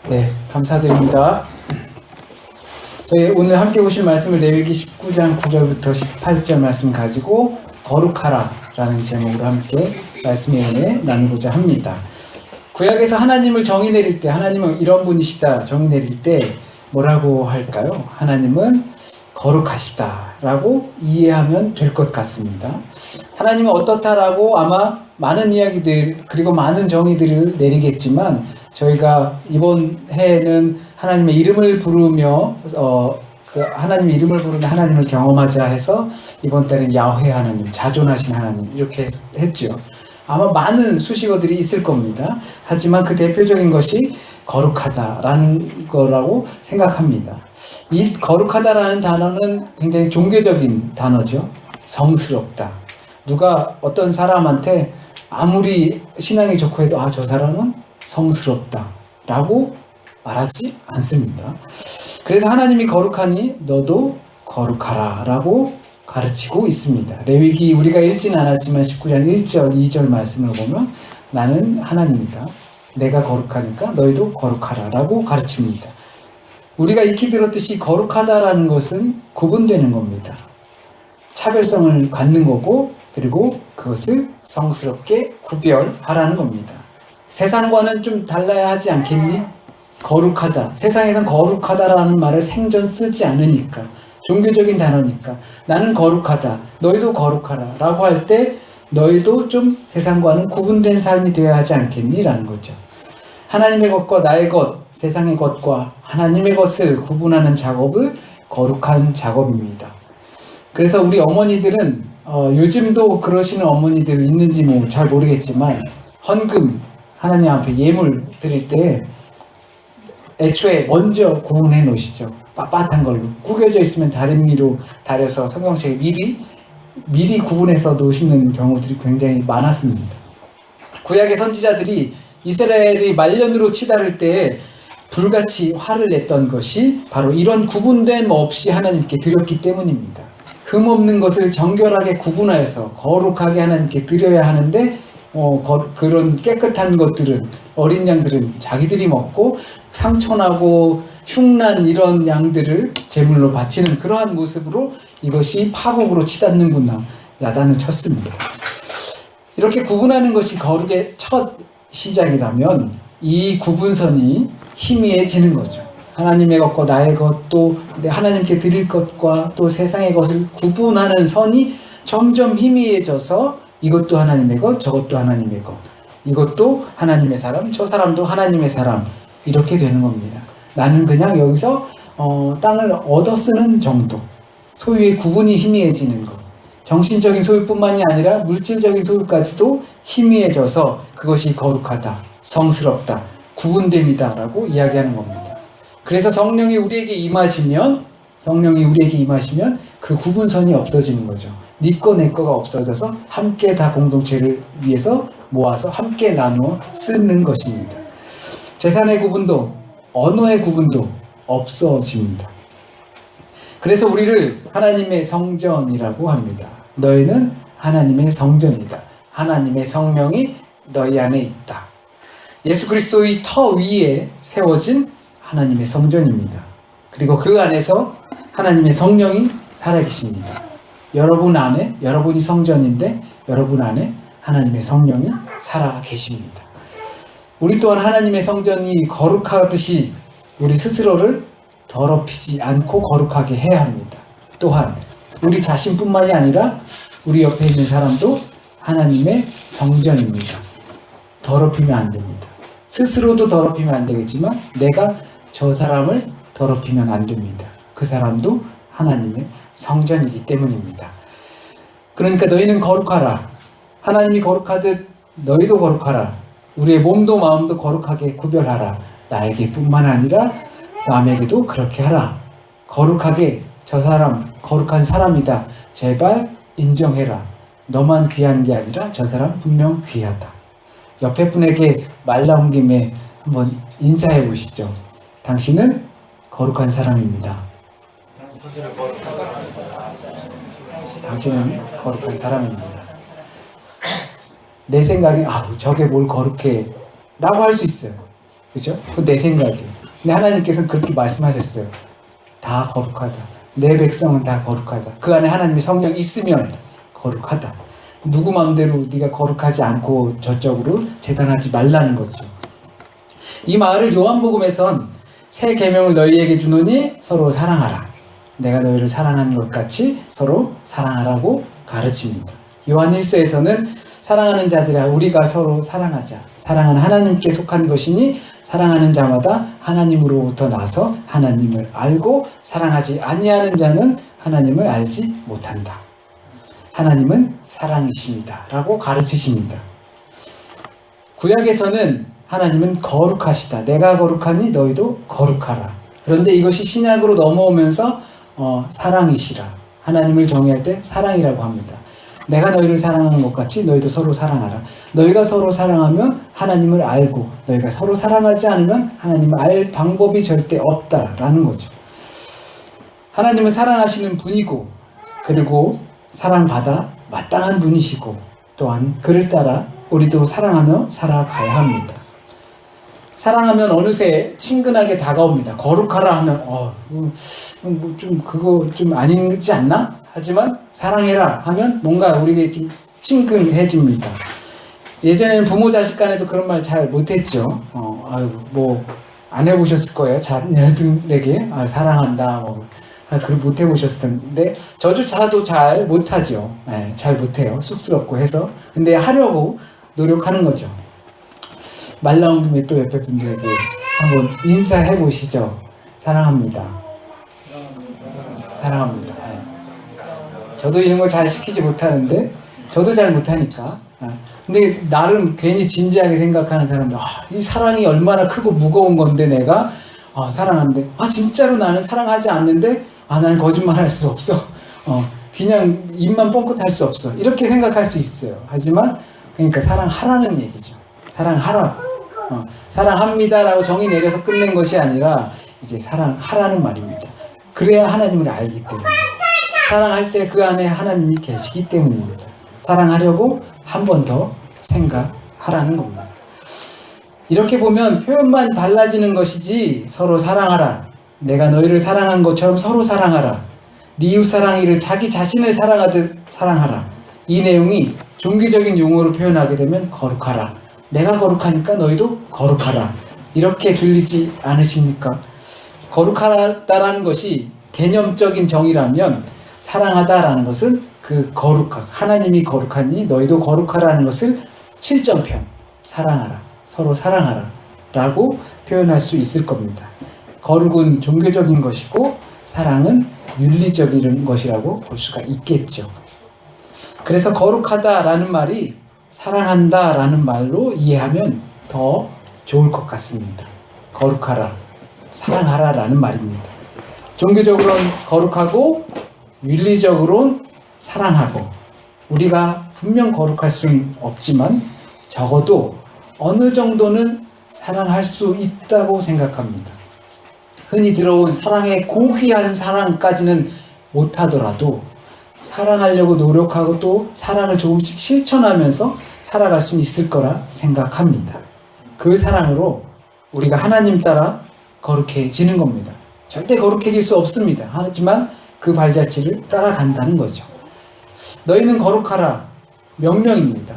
네, 감사드립니다. 저희 오늘 함께 보실 말씀을 레위기 19장 9절부터 18절 말씀 가지고 거룩하라 라는 제목으로 함께 말씀의 은혜 나누고자 합니다. 구약에서 하나님을 정의 내릴 때, 하나님은 이런 분이시다 정의 내릴 때 뭐라고 할까요? 하나님은 거룩하시다 라고 이해하면 될 것 같습니다. 하나님은 어떻다라고 아마 많은 이야기들 그리고 많은 정의들을 내리겠지만, 저희가 이번 해에는 하나님의 이름을 부르며 하나님의 이름을 부르며 하나님을 경험하자 해서 이번 달은 야훼 하나님, 자존하신 하나님 이렇게 했죠. 아마 많은 수식어들이 있을 겁니다. 하지만 그 대표적인 것이 거룩하다라는 거라고 생각합니다. 이 거룩하다라는 단어는 굉장히 종교적인 단어죠. 성스럽다. 누가 어떤 사람한테 아무리 신앙이 좋고 해도 저 사람은 성스럽다 라고 말하지 않습니다. 그래서 하나님이 거룩하니 너도 거룩하라 라고 가르치고 있습니다. 레위기 우리가 읽진 않았지만 19장 1절 2절 말씀을 보면 나는 하나님이다, 내가 거룩하니까 너희도 거룩하라 라고 가르칩니다. 우리가 익히 들었듯이 거룩하다라는 것은 구분되는 겁니다. 차별성을 갖는 거고, 그리고 그것을 성스럽게 구별하라는 겁니다. 세상과는 좀 달라야 하지 않겠니? 거룩하다. 세상에선 거룩하다라는 말을 생전 쓰지 않으니까, 종교적인 단어니까 나는 거룩하다, 너희도 거룩하라 라고 할 때 너희도 좀 세상과는 구분된 삶이 되어야 하지 않겠니? 라는 거죠. 하나님의 것과 나의 것, 세상의 것과 하나님의 것을 구분하는 작업을 거룩한 작업입니다. 그래서 우리 어머니들은 요즘도 그러시는 어머니들 있는지 잘 모르겠지만, 헌금 하나님 앞에 예물 드릴 때 애초에 먼저 구분해 놓으시죠. 빳빳한 걸로 구겨져 있으면 다림미로 다려서 성경책에 미리 구분해서 놓으시는 경우들이 굉장히 많았습니다. 구약의 선지자들이 이스라엘이 말년으로 치달을 때 불같이 화를 냈던 것이 바로 이런 구분됨 없이 하나님께 드렸기 때문입니다. 흠없는 것을 정결하게 구분하여서 거룩하게 하나님께 드려야 하는데, 그런 깨끗한 것들은, 어린 양들은 자기들이 먹고 상처나고 흉난 이런 양들을 제물로 바치는 그러한 모습으로 이것이 파국으로 치닫는구나 야단을 쳤습니다. 이렇게 구분하는 것이 거룩의 첫 시작이라면 이 구분선이 희미해지는 거죠. 하나님의 것과 나의 것, 또 하나님께 드릴 것과 또 세상의 것을 구분하는 선이 점점 희미해져서 이것도 하나님의 것, 저것도 하나님의 것, 이것도 하나님의 사람, 저 사람도 하나님의 사람, 이렇게 되는 겁니다. 나는 그냥 여기서 땅을 얻어 쓰는 정도, 소유의 구분이 희미해지는 것, 정신적인 소유뿐만이 아니라 물질적인 소유까지도 희미해져서 그것이 거룩하다, 성스럽다, 구분됨이다 라고 이야기하는 겁니다. 그래서 성령이 우리에게 임하시면 그 구분선이 없어지는 거죠. 네 거 내 거가 없어져서 함께 다 공동체를 위해서 모아서 함께 나누어 쓰는 것입니다. 재산의 구분도 언어의 구분도 없어집니다. 그래서 우리를 하나님의 성전이라고 합니다. 너희는 하나님의 성전이다. 하나님의 성령이 너희 안에 있다. 예수 그리스도의 터 위에 세워진 하나님의 성전입니다. 그리고 그 안에서 하나님의 성령이 살아계십니다. 여러분 안에, 여러분이 성전인데 여러분 안에 하나님의 성령이 살아계십니다. 우리 또한 하나님의 성전이 거룩하듯이 우리 스스로를 더럽히지 않고 거룩하게 해야 합니다. 또한 우리 자신뿐만이 아니라 우리 옆에 있는 사람도 하나님의 성전입니다. 더럽히면 안 됩니다. 스스로도 더럽히면 안 되겠지만 내가 저 사람을 더럽히면 안 됩니다. 그 사람도 하나님의 성전이기 때문입니다. 그러니까 너희는 거룩하라. 하나님이 거룩하듯 너희도 거룩하라. 우리의 몸도 마음도 거룩하게 구별하라. 나에게 뿐만 아니라 남에게도 그렇게 하라. 거룩하게, 저 사람 거룩한 사람이다, 제발 인정해라. 너만 귀한 게 아니라 저 사람 분명 귀하다. 옆에 분에게 말 나온 김에 한번 인사해 보시죠. 당신은 거룩한 사람입니다. 당신은 거룩한 사람입니다. 내 생각에 저게 뭘 거룩해 라고 할 수 있어요. 그죠? 그 내 생각에. 근데 하나님께서는 그렇게 말씀하셨어요. 다 거룩하다. 내 백성은 다 거룩하다. 그 안에 하나님의 성령 있으면 거룩하다. 누구 마음대로 네가 거룩하지 않고 저쪽으로 재단하지 말라는 거죠. 이 말을 요한복음에선 새 계명을 너희에게 주노니 서로 사랑하라. 내가 너희를 사랑하는 것 같이 서로 사랑하라고 가르칩니다. 요한 1서에서는 사랑하는 자들아 우리가 서로 사랑하자. 사랑은 하나님께 속한 것이니 사랑하는 자마다 하나님으로부터 나서 하나님을 알고 사랑하지 아니하는 자는 하나님을 알지 못한다. 하나님은 사랑이십니다. 라고 가르치십니다. 구약에서는 하나님은 거룩하시다. 내가 거룩하니 너희도 거룩하라. 그런데 이것이 신약으로 넘어오면서 사랑이시라. 하나님을 정의할 때 사랑이라고 합니다. 내가 너희를 사랑하는 것 같이 너희도 서로 사랑하라. 너희가 서로 사랑하면 하나님을 알고 너희가 서로 사랑하지 않으면 하나님을 알 방법이 절대 없다라는 거죠. 하나님은 사랑하시는 분이고 그리고 사랑받아 마땅한 분이시고 또한 그를 따라 우리도 사랑하며 살아가야 합니다. 사랑하면 어느새 친근하게 다가옵니다. 거룩하라 하면 좀 그거 좀 아니지 않나? 하지만 사랑해라 하면 뭔가 우리에게 좀 친근해집니다. 예전에는 부모 자식 간에도 그런 말 잘 못했죠. 안 해보셨을 거예요. 자녀들에게 사랑한다 그걸 못 해보셨을 텐데 저조차도 잘 못하죠. 잘 못해요. 쑥스럽고 해서. 근데 하려고 노력하는 거죠. 말 나온 김에 또 옆에 분들에게 한번 인사해 보시죠. 사랑합니다. 사랑합니다. 저도 이런 거 잘 시키지 못하는데 저도 잘 못하니까. 근데 나름 괜히 진지하게 생각하는 사람들 이 사랑이 얼마나 크고 무거운 건데 내가 사랑하는데 진짜로 나는 사랑하지 않는데 나는 거짓말 할 수 없어. 그냥 입만 뻥끗할 수 없어. 이렇게 생각할 수 있어요. 하지만 그러니까 사랑하라는 얘기죠. 사랑하라고. 사랑합니다라고 정의 내려서 끝낸 것이 아니라 이제 사랑하라는 말입니다. 그래야 하나님을 알기 때문에 사랑할 때 그 안에 하나님이 계시기 때문입니다. 사랑하려고 한 번 더 생각하라는 겁니다. 이렇게 보면 표현만 달라지는 것이지 서로 사랑하라. 내가 너희를 사랑한 것처럼 서로 사랑하라. 네 이웃 사랑이를 자기 자신을 사랑하듯 사랑하라. 이 내용이 종교적인 용어로 표현하게 되면 거룩하라. 내가 거룩하니까 너희도 거룩하라. 이렇게 들리지 않으십니까? 거룩하다라는 것이 개념적인 정의라면 사랑하다라는 것은 그 하나님이 거룩하니 너희도 거룩하라는 것을 실전편 사랑하라. 서로 사랑하라. 라고 표현할 수 있을 겁니다. 거룩은 종교적인 것이고 사랑은 윤리적인 것이라고 볼 수가 있겠죠. 그래서 거룩하다라는 말이 사랑한다라는 말로 이해하면 더 좋을 것 같습니다. 거룩하라, 사랑하라라는 말입니다. 종교적으로는 거룩하고 윤리적으로는 사랑하고 우리가 분명 거룩할 수는 없지만 적어도 어느 정도는 사랑할 수 있다고 생각합니다. 흔히 들어온 사랑의 고귀한 사랑까지는 못하더라도 사랑하려고 노력하고 또 사랑을 조금씩 실천하면서 살아갈 수 있을 거라 생각합니다. 그 사랑으로 우리가 하나님 따라 거룩해지는 겁니다. 절대 거룩해질 수 없습니다. 하지만 그 발자취를 따라간다는 거죠. 너희는 거룩하라. 명령입니다.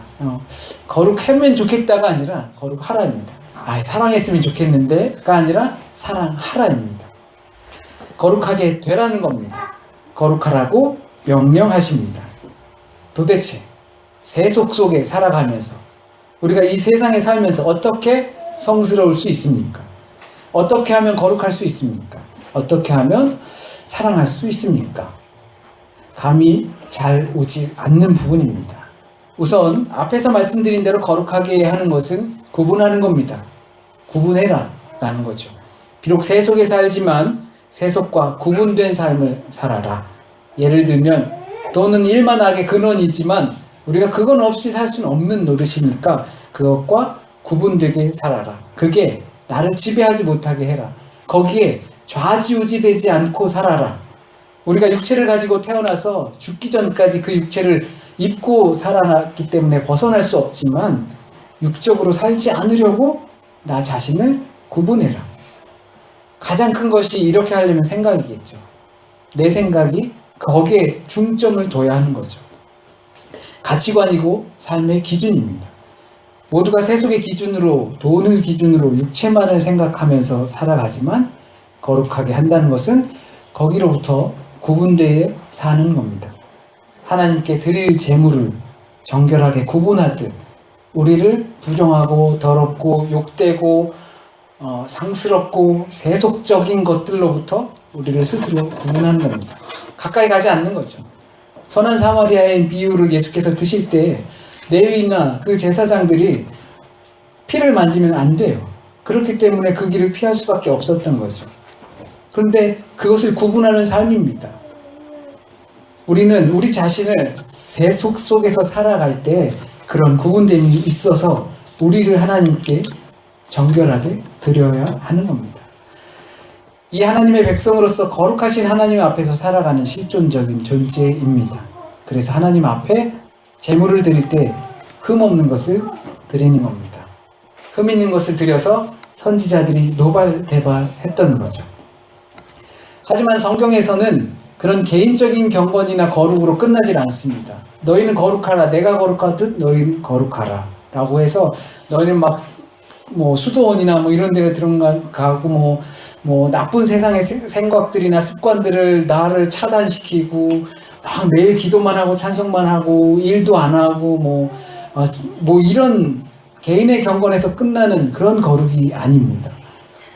거룩하면 좋겠다가 아니라 거룩하라입니다. 사랑했으면 좋겠는데가 아니라 사랑하라입니다. 거룩하게 되라는 겁니다. 거룩하라고 명령하십니다. 도대체 세속 속에 살아가면서 우리가 이 세상에 살면서 어떻게 성스러울 수 있습니까? 어떻게 하면 거룩할 수 있습니까? 어떻게 하면 사랑할 수 있습니까? 감이 잘 오지 않는 부분입니다. 우선 앞에서 말씀드린 대로 거룩하게 하는 것은 구분하는 겁니다. 구분해라 라는 거죠. 비록 세속에 살지만 세속과 구분된 삶을 살아라. 예를 들면 돈은 일만하게 근원이지만 우리가 그건 없이 살 수는 없는 노릇이니까 그것과 구분되게 살아라. 그게 나를 지배하지 못하게 해라. 거기에 좌지우지되지 않고 살아라. 우리가 육체를 가지고 태어나서 죽기 전까지 그 육체를 입고 살아났기 때문에 벗어날 수 없지만 육적으로 살지 않으려고 나 자신을 구분해라. 가장 큰 것이 이렇게 하려면 생각이겠죠. 내 생각이 거기에 중점을 둬야 하는 거죠. 가치관이고 삶의 기준입니다. 모두가 세속의 기준으로, 돈을 기준으로 육체만을 생각하면서 살아가지만 거룩하게 한다는 것은 거기로부터 구분되어 사는 겁니다. 하나님께 드릴 제물을 정결하게 구분하듯 우리를 부정하고 더럽고 욕되고 상스럽고 세속적인 것들로부터 우리를 스스로 구분하는 겁니다. 가까이 가지 않는 거죠. 선한 사마리아의 비유를 예수께서 드실 때 레위나 그 제사장들이 피를 만지면 안 돼요. 그렇기 때문에 그 길을 피할 수밖에 없었던 거죠. 그런데 그것을 구분하는 삶입니다. 우리는 우리 자신을 세속 속에서 살아갈 때 그런 구분됨이 있어서 우리를 하나님께 정결하게 드려야 하는 겁니다. 이 하나님의 백성으로서 거룩하신 하나님 앞에서 살아가는 실존적인 존재입니다. 그래서 하나님 앞에 제물을 드릴 때 흠 없는 것을 드리는 겁니다. 흠 있는 것을 드려서 선지자들이 노발대발했던 거죠. 하지만 성경에서는 그런 개인적인 경건이나 거룩으로 끝나질 않습니다. 너희는 거룩하라, 내가 거룩하듯 너희는 거룩하라 라고 해서 너희는 막 수도원이나 이런 데로 들어가고 나쁜 세상의 생각들이나 습관들을 나를 차단시키고 막 매일 기도만 하고 찬송만 하고 일도 안 하고 이런 개인의 경건에서 끝나는 그런 거룩이 아닙니다.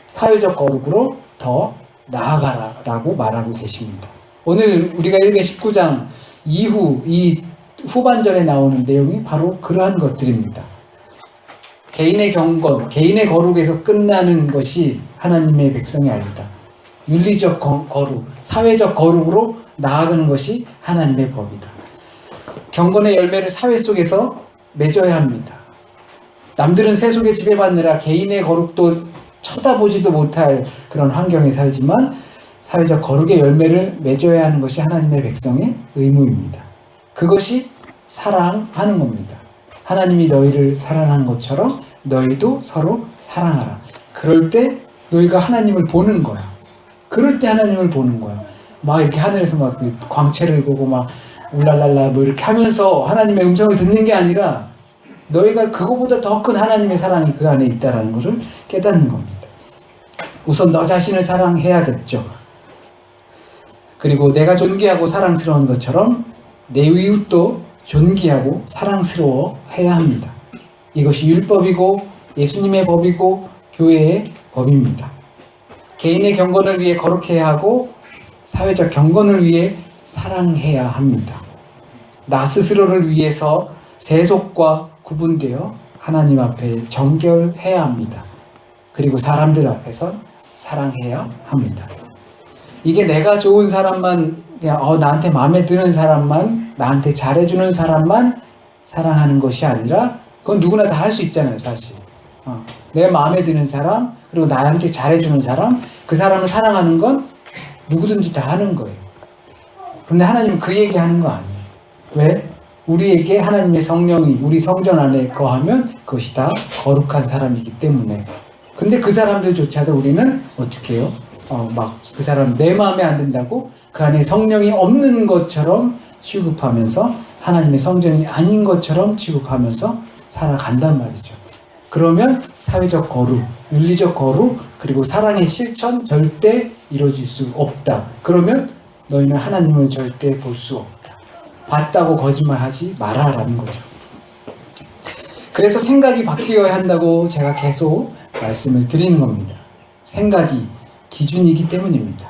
사회적 거룩으로 더 나아가라 라고 말하고 계십니다. 오늘 우리가 읽은 19장 이후 이 후반절에 나오는 내용이 바로 그러한 것들입니다. 개인의 경건, 개인의 거룩에서 끝나는 것이 하나님의 백성이 아니다. 윤리적 거룩, 사회적 거룩으로 나아가는 것이 하나님의 법이다. 경건의 열매를 사회 속에서 맺어야 합니다. 남들은 세속에 지배받느라 개인의 거룩도 쳐다보지도 못할 그런 환경에 살지만 사회적 거룩의 열매를 맺어야 하는 것이 하나님의 백성의 의무입니다. 그것이 사랑하는 겁니다. 하나님이 너희를 사랑한 것처럼 너희도 서로 사랑하라. 그럴 때 너희가 하나님을 보는 거야. 그럴 때 하나님을 보는 거야. 막 이렇게 하늘에서 막 광채를 보고 막 울랄랄라 이렇게 하면서 하나님의 음성을 듣는 게 아니라 너희가 그거보다 더 큰 하나님의 사랑이 그 안에 있다는 것을 깨닫는 겁니다. 우선 너 자신을 사랑해야겠죠. 그리고 내가 존귀하고 사랑스러운 것처럼 내 이웃도 존귀하고 사랑스러워해야 합니다. 이것이 율법이고 예수님의 법이고 교회의 법입니다. 개인의 경건을 위해 거룩해야 하고 사회적 경건을 위해 사랑해야 합니다. 나 스스로를 위해서 세속과 구분되어 하나님 앞에 정결해야 합니다. 그리고 사람들 앞에서 사랑해야 합니다. 이게 내가 좋은 사람만, 그냥 나한테 마음에 드는 사람만, 나한테 잘해주는 사람만 사랑하는 것이 아니라 그건 누구나 다 할 수 있잖아요, 사실. 내 마음에 드는 사람, 그리고 나한테 잘해주는 사람, 그 사람을 사랑하는 건 누구든지 다 하는 거예요. 그런데 하나님은 그 얘기 하는 거 아니에요. 왜? 우리에게 하나님의 성령이 우리 성전 안에 거하면 그것이 다 거룩한 사람이기 때문에. 근데 그 사람들조차도 우리는 어떻게 해요? 그 사람 내 마음에 안 든다고 그 안에 성령이 없는 것처럼 취급하면서 하나님의 성전이 아닌 것처럼 취급하면서 살아간단 말이죠. 그러면 사회적 거룩, 윤리적 거룩, 그리고 사랑의 실천 절대 이루어질 수 없다. 그러면 너희는 하나님을 절대 볼 수 없다. 봤다고 거짓말하지 마라라는 거죠. 그래서 생각이 바뀌어야 한다고 제가 계속 말씀을 드리는 겁니다. 생각이 기준이기 때문입니다.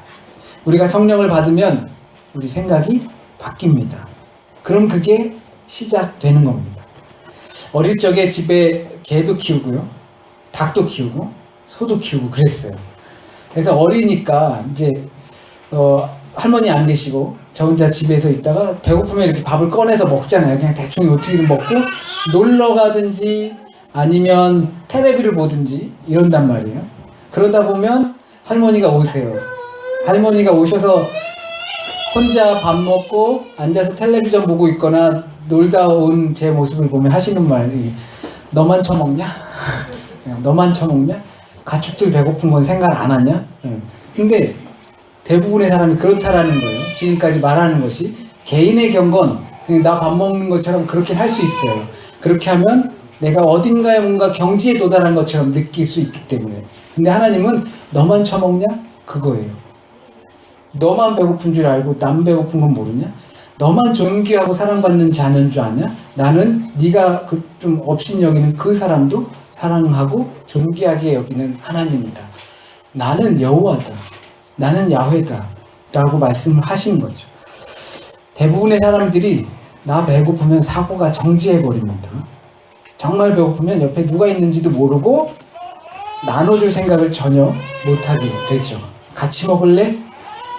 우리가 성령을 받으면 우리 생각이 바뀝니다. 그럼 그게 시작되는 겁니다. 어릴 적에 집에 개도 키우고요, 닭도 키우고, 소도 키우고 그랬어요. 그래서 어리니까 이제 할머니 안 계시고 저 혼자 집에서 있다가 배고프면 이렇게 밥을 꺼내서 먹잖아요. 그냥 대충 어떻게든 먹고 놀러 가든지 아니면 텔레비를 보든지 이런단 말이에요. 그러다 보면 할머니가 오세요. 할머니가 오셔서 혼자 밥 먹고 앉아서 텔레비전 보고 있거나 놀다 온 제 모습을 보면 하시는 말이 너만 처먹냐? 너만 처먹냐? 가축들 배고픈 건 생각 안 하냐? 근데 대부분의 사람이 그렇다라는 거예요. 지금까지 말하는 것이 개인의 경건, 나 밥 먹는 것처럼 그렇게 할 수 있어요. 그렇게 하면 내가 어딘가에 뭔가 경지에 도달한 것처럼 느낄 수 있기 때문에. 근데 하나님은 너만 처먹냐? 그거예요. 너만 배고픈 줄 알고 남 배고픈 건 모르냐? 너만 존귀하고 사랑받는 자녀인 줄 아냐? 나는 네가 좀 업신여기는 그 사람도 사랑하고 존귀하게 여기는 하나님이다. 나는 여호와다. 나는 야훼다. 라고 말씀하신 거죠. 대부분의 사람들이 나 배고프면 사고가 정지해버립니다. 정말 배고프면 옆에 누가 있는지도 모르고 나눠줄 생각을 전혀 못하게 되죠. 같이 먹을래?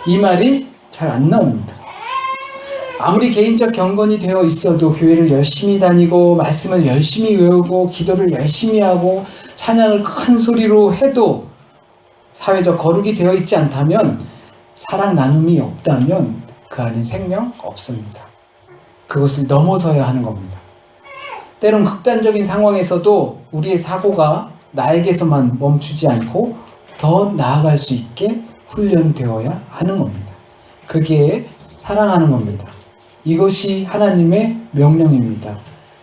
이 말이 잘 안 나옵니다. 아무리 개인적 경건이 되어 있어도 교회를 열심히 다니고 말씀을 열심히 외우고 기도를 열심히 하고 찬양을 큰 소리로 해도 사회적 거룩이 되어 있지 않다면, 사랑 나눔이 없다면 그 안에 생명 없습니다. 그것을 넘어서야 하는 겁니다. 때론 극단적인 상황에서도 우리의 사고가 나에게서만 멈추지 않고 더 나아갈 수 있게 훈련되어야 하는 겁니다. 그게 사랑하는 겁니다. 이것이 하나님의 명령입니다.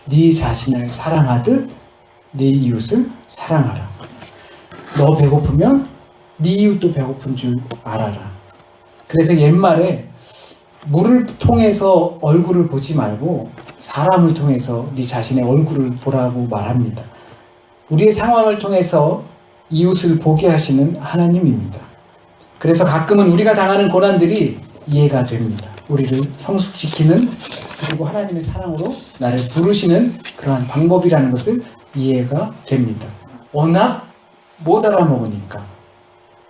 네 자신을 사랑하듯 네 이웃을 사랑하라. 너 배고프면 네 이웃도 배고픈 줄 알아라. 그래서 옛말에 물을 통해서 얼굴을 보지 말고 사람을 통해서 네 자신의 얼굴을 보라고 말합니다. 우리의 상황을 통해서 이웃을 보게 하시는 하나님입니다. 그래서 가끔은 우리가 당하는 고난들이 이해가 됩니다. 우리를 성숙시키는, 그리고 하나님의 사랑으로 나를 부르시는 그러한 방법이라는 것을 이해가 됩니다. 워낙 못 알아먹으니까,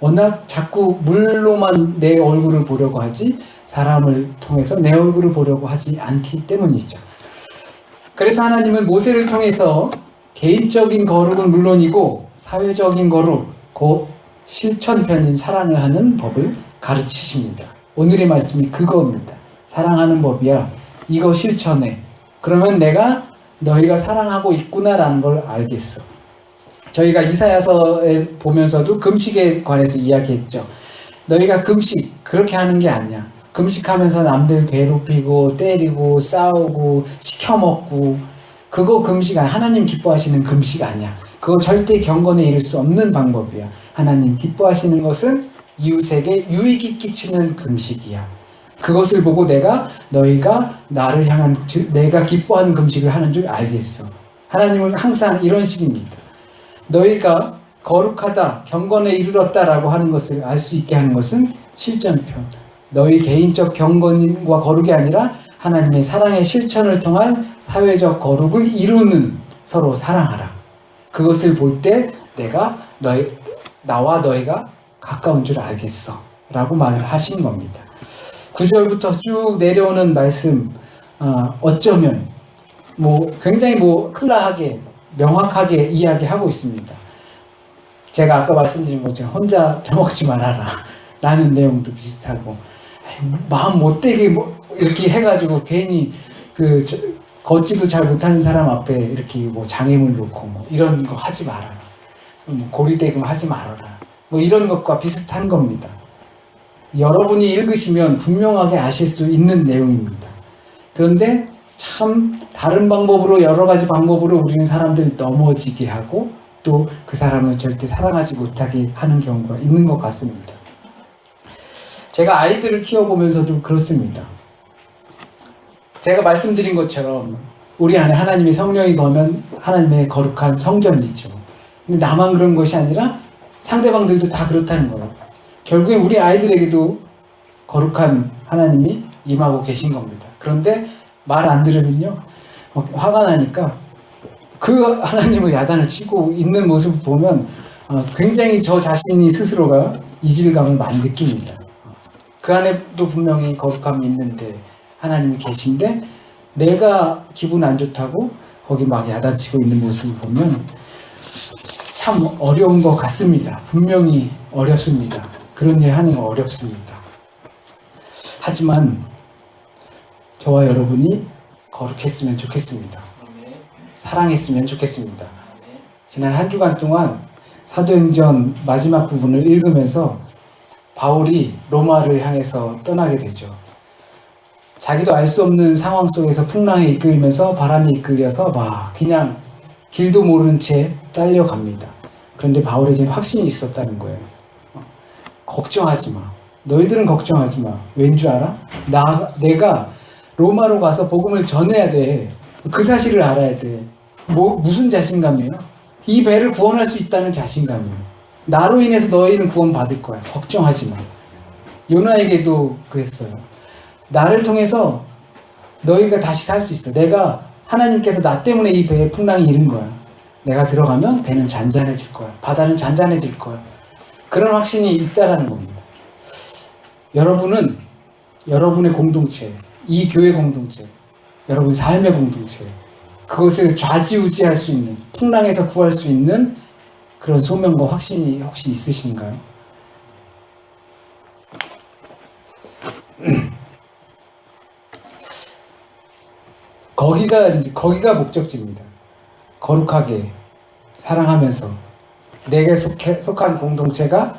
워낙 자꾸 물로만 내 얼굴을 보려고 하지 사람을 통해서 내 얼굴을 보려고 하지 않기 때문이죠. 그래서 하나님은 모세를 통해서 개인적인 거룩은 물론이고 사회적인 거룩, 곧 실천편인 사랑을 하는 법을 가르치십니다. 오늘의 말씀이 그겁니다. 사랑하는 법이야. 이거 실천해. 그러면 내가 너희가 사랑하고 있구나라는 걸 알겠어. 저희가 이사야서에 보면서도 금식에 관해서 이야기했죠. 너희가 금식 그렇게 하는 게 아니야. 금식하면서 남들 괴롭히고 때리고 싸우고 시켜먹고, 그거 금식 아니야. 하나님 기뻐하시는 금식 아니야. 그거 절대 경건에 이를 수 없는 방법이야. 하나님 기뻐하시는 것은 이웃에게 유익이 끼치는 금식이야. 그것을 보고 내가 너희가 나를 향한, 즉 내가 기뻐하는 금식을 하는 줄 알겠어. 하나님은 항상 이런 식입니다. 너희가 거룩하다, 경건에 이르렀다라고 하는 것을 알 수 있게 하는 것은 실전편. 너희 개인적 경건과 거룩이 아니라 하나님의 사랑의 실천을 통한 사회적 거룩을 이루는, 서로 사랑하라. 그것을 볼 때 내가 나와 너희가 가까운 줄 알겠어 라고 말을 하신 겁니다. 9절부터 쭉 내려오는 말씀, 어쩌면 굉장히 클라하게 명확하게 이야기하고 있습니다. 제가 아까 말씀드린 것처럼 혼자 처먹지 말아라 라는 내용도 비슷하고, 마음 못되게 이렇게 해가지고 괜히 걷지도 잘 못하는 사람 앞에 이렇게 장애물 놓고 이런 거 하지 말아라. 고리대금 하지 말아라. 이런 것과 비슷한 겁니다. 여러분이 읽으시면 분명하게 아실 수 있는 내용입니다. 그런데 참 다른 방법으로, 여러 가지 방법으로 우리는 사람들 넘어지게 하고 또 그 사람을 절대 사랑하지 못하게 하는 경우가 있는 것 같습니다. 제가 아이들을 키워보면서도 그렇습니다. 제가 말씀드린 것처럼 우리 안에 하나님의 성령이 거면 하나님의 거룩한 성전이죠. 근데 나만 그런 것이 아니라 상대방들도 다 그렇다는 거예요. 결국엔 우리 아이들에게도 거룩한 하나님이 임하고 계신 겁니다. 그런데 말 안 들으면요, 화가 나니까 그 하나님을 야단을 치고 있는 모습을 보면 굉장히 저 자신이 스스로가 이질감을 많이 느낍니다. 그 안에도 분명히 거룩함이 있는데, 하나님이 계신데 내가 기분 안 좋다고 거기 막 야단치고 있는 모습을 보면 참 어려운 것 같습니다. 분명히 어렵습니다. 그런 일 하는 거 어렵습니다. 하지만 저와 여러분이 거룩했으면 좋겠습니다. 사랑했으면 좋겠습니다. 지난 한 주간 동안 사도행전 마지막 부분을 읽으면서 바울이 로마를 향해서 떠나게 되죠. 자기도 알 수 없는 상황 속에서 풍랑에 이끌리면서 바람이 이끌려서 막 그냥 길도 모르는 채 딸려갑니다. 그런데 바울에게는 확신이 있었다는 거예요. 걱정하지 마. 너희들은 걱정하지 마. 왠 줄 알아? 내가 로마로 가서 복음을 전해야 돼. 그 사실을 알아야 돼. 무슨 자신감이에요? 이 배를 구원할 수 있다는 자신감이에요. 나로 인해서 너희는 구원받을 거야. 걱정하지 마. 요나에게도 그랬어요. 나를 통해서 너희가 다시 살 수 있어. 하나님께서 나 때문에 이 배에 풍랑이 일은 거야. 내가 들어가면 배는 잔잔해질 거야. 바다는 잔잔해질 거야. 그런 확신이 있다라는 겁니다. 여러분은 여러분의 공동체, 이 교회 공동체, 여러분 삶의 공동체, 그것을 좌지우지할 수 있는, 풍랑에서 구할 수 있는 그런 소명과 확신이 혹시 있으신가요? 거기가 목적지입니다. 거룩하게 사랑하면서 내게 속한 공동체가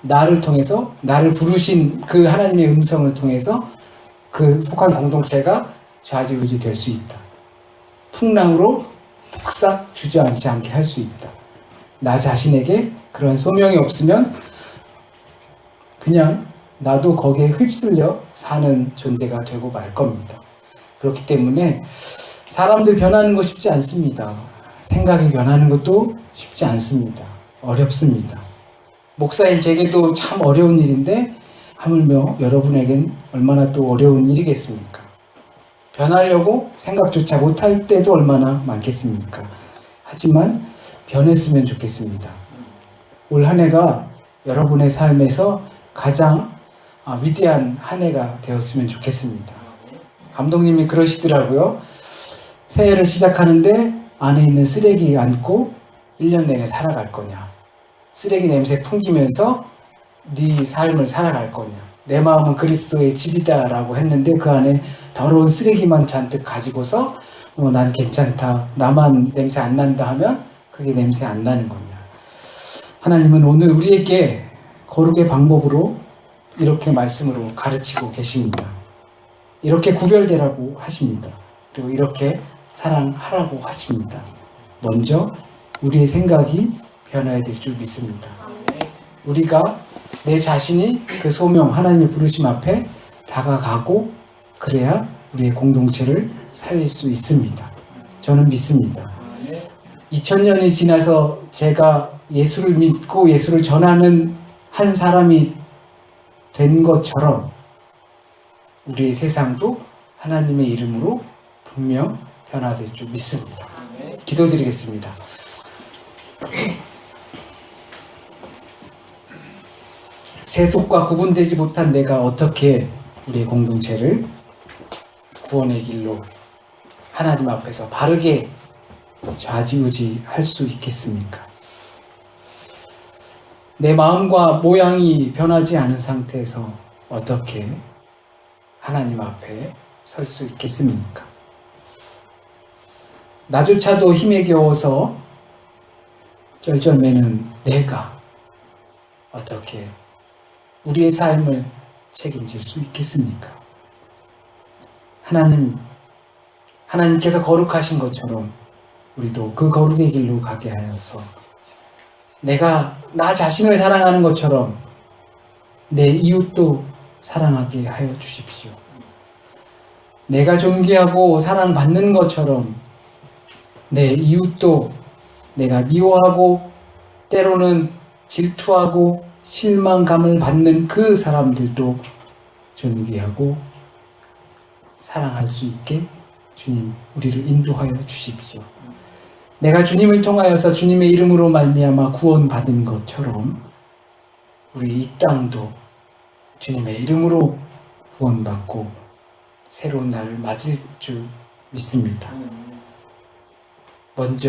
나를 통해서, 나를 부르신 그 하나님의 음성을 통해서 그 속한 공동체가 좌지우지 될 수 있다. 풍랑으로 폭삭 주저앉지 않게 할 수 있다. 나 자신에게 그런 소명이 없으면 그냥 나도 거기에 휩쓸려 사는 존재가 되고 말 겁니다. 그렇기 때문에 사람들 변하는 거 쉽지 않습니다. 생각이 변하는 것도 쉽지 않습니다. 어렵습니다. 목사인 제게도 참 어려운 일인데 하물며 여러분에겐 얼마나 또 어려운 일이겠습니까? 변하려고 생각조차 못할 때도 얼마나 많겠습니까? 하지만 변했으면 좋겠습니다. 올 한 해가 여러분의 삶에서 가장 위대한 한 해가 되었으면 좋겠습니다. 감독님이 그러시더라고요. 새해를 시작하는데 안에 있는 쓰레기 안고 1년 내내 살아갈 거냐, 쓰레기 냄새 풍기면서 네 삶을 살아갈 거냐, 내 마음은 그리스도의 집이다 라고 했는데 그 안에 더러운 쓰레기만 잔뜩 가지고서 난 괜찮다, 나만 냄새 안 난다 하면 그게 냄새 안 나는 거냐. 하나님은 오늘 우리에게 거룩의 방법으로 이렇게 말씀으로 가르치고 계십니다. 이렇게 구별되라고 하십니다. 그리고 이렇게 사랑하라고 하십니다. 먼저 우리의 생각이 변화해야 될 줄 믿습니다. 우리가 내 자신이 그 소명, 하나님의 부르심 앞에 다가가고 그래야 우리의 공동체를 살릴 수 있습니다. 저는 믿습니다. 2000년이 지나서 제가 예수를 믿고 예수를 전하는 한 사람이 된 것처럼 우리의 세상도 하나님의 이름으로 분명 변화될 줄 믿습니다. 기도드리겠습니다. 세속과 구분되지 못한 내가 어떻게 우리의 공동체를 구원의 길로 하나님 앞에서 바르게 좌지우지 할 수 있겠습니까? 내 마음과 모양이 변하지 않은 상태에서 어떻게 하나님 앞에 설 수 있겠습니까? 나조차도 힘에 겨워서 쩔쩔매는 내가 어떻게 우리의 삶을 책임질 수 있겠습니까? 하나님께서 거룩하신 것처럼 우리도 그 거룩의 길로 가게 하여서 내가 나 자신을 사랑하는 것처럼 내 이웃도 사랑하게 하여 주십시오. 내가 존귀하고 사랑받는 것처럼 내 이웃도 내가 미워하고 때로는 질투하고 실망감을 받는 그 사람들도 존귀하고 사랑할 수 있게 주님 우리를 인도하여 주십시오. 내가 주님을 통하여서 주님의 이름으로 말미암아 구원받은 것처럼 우리 이 땅도 주님의 이름으로 구원받고 새로운 날을 맞을 줄 믿습니다. 먼저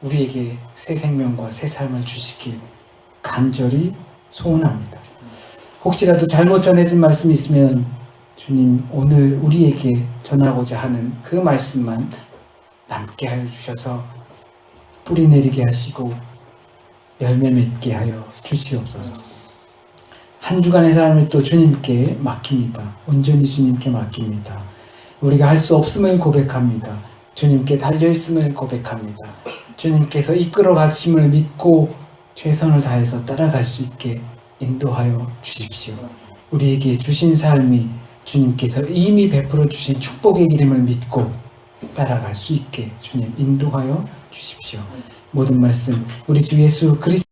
우리에게 새 생명과 새 삶을 주시길 간절히 소원합니다. 혹시라도 잘못 전해진 말씀이 있으면 주님 오늘 우리에게 전하고자 하는 그 말씀만 남게 하여 주셔서 뿌리 내리게 하시고 열매 맺게 하여 주시옵소서. 한 주간의 삶을 또 주님께 맡깁니다. 온전히 주님께 맡깁니다. 우리가 할 수 없음을 고백합니다. 주님께 달려있음을 고백합니다. 주님께서 이끌어 가심을 믿고 최선을 다해서 따라갈 수 있게 인도하여 주십시오. 우리에게 주신 삶이 주님께서 이미 베풀어 주신 축복의 기름을 믿고 따라갈 수 있게 주님 인도하여 주십시오. 모든 말씀 우리 주 예수 그리스도